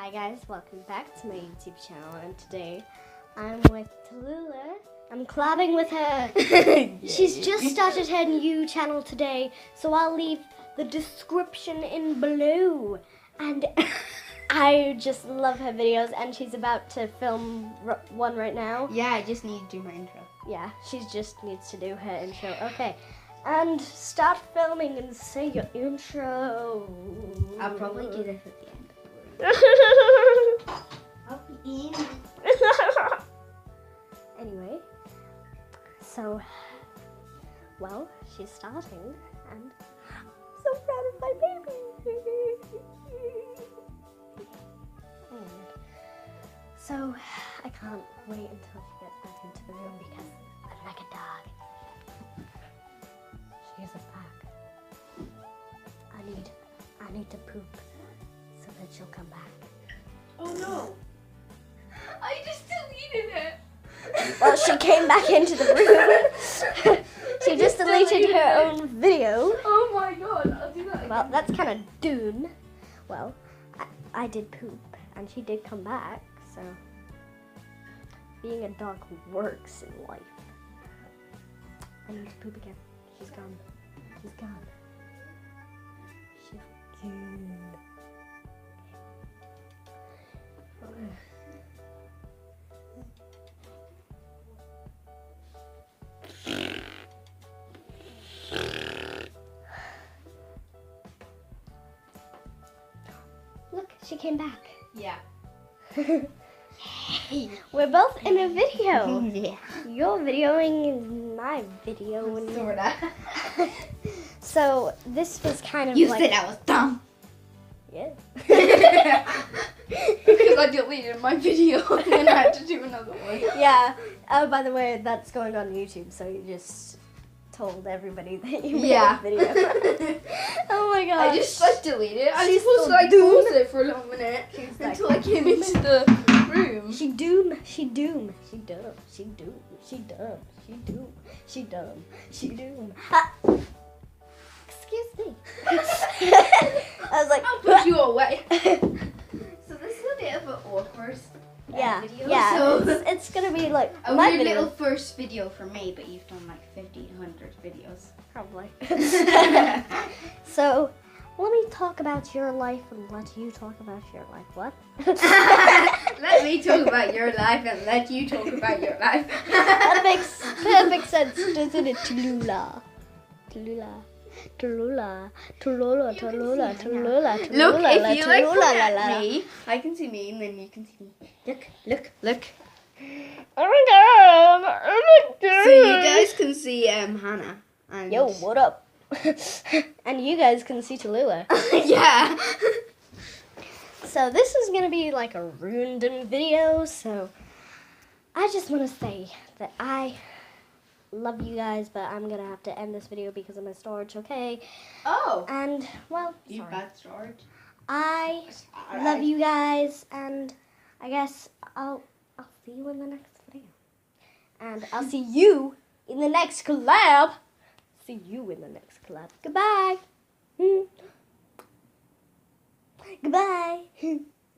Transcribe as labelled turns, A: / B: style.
A: Hi guys, welcome back to my YouTube channel, and today I'm with Tallulah. I'm collabing with her. She's just started her new channel today, so I'll leave the description in below. And I just love her videos, and she's about to film one right now.
B: Yeah, I just need to do my intro.
A: Yeah, she just needs to do her intro. Okay, and start filming and say your intro.
B: I'll probably do this at the end. I'll be in.
A: Anyway, so, well, she's starting, and I'm so proud of my baby. And so, I can't wait until she gets back into the room because I'm like a dog. She is a pack. I need to poop so that she'll come back.
B: Oh no! I just deleted it.
A: Well, she came back into the room. She just deleted her own video.
B: Oh my god, I'll do that again.
A: Well, that's kind of doom. Well, I did poop, and she did come back, so being a dog works in life. I need to poop again. She's gone. She's gone. She's gone. Look, she came back.
B: Yeah.
A: We're both in a video.
B: Yeah.
A: You're videoing my video. And
B: Sorta.
A: So this was kind of
B: You
A: like...
B: said I was dumb.
A: Yeah.
B: Because I deleted my video and then I had to do another one.
A: Yeah. Oh, by the way, that's going on YouTube, so you just told everybody that you made
B: Yeah.
A: a video. Oh my god.
B: I just deleted it. I
A: She's
B: was supposed to like
A: doomed.
B: pause it for a little minute
A: She's like,
B: until I came into the room.
A: She doom. She doom. She dumb. She doom. She dumb. She doom. She dumb. She doom. Ah. Excuse me. I was like,
B: I'll put you away. So this is a bit of an awkward video.
A: yeah.
B: So
A: It's gonna be like
B: a
A: my
B: weird
A: video.
B: little first video for me, but you've done like 50, 100 videos.
A: Probably. So, let me talk about your life and let you talk about your life. What?
B: Let me talk about your life and let you talk about your life.
A: That makes perfect sense, doesn't it, Tallulah? Tallulah. Tallulah. Tallulah. Tallulah. Tallulah.
B: Look,
A: Tallulah.
B: if you like
A: Tallulah,
B: look
A: la,
B: at
A: la.
B: me, I can see me and then you can see me. Look.
A: Oh my god! Oh my god!
B: So you guys can see Hannah. And
A: Yo, what up? And you guys can see Tallulah.
B: yeah.
A: So this is gonna be like a random video, so I just want to say that I love you guys, but I'm gonna have to end this video because of my storage, okay?
B: Oh.
A: And, well,
B: You
A: sorry.
B: bad storage.
A: I love you guys, and I guess I'll see you in the next video. And I'll see you in the next collab. See you in the next collab. Goodbye. Goodbye.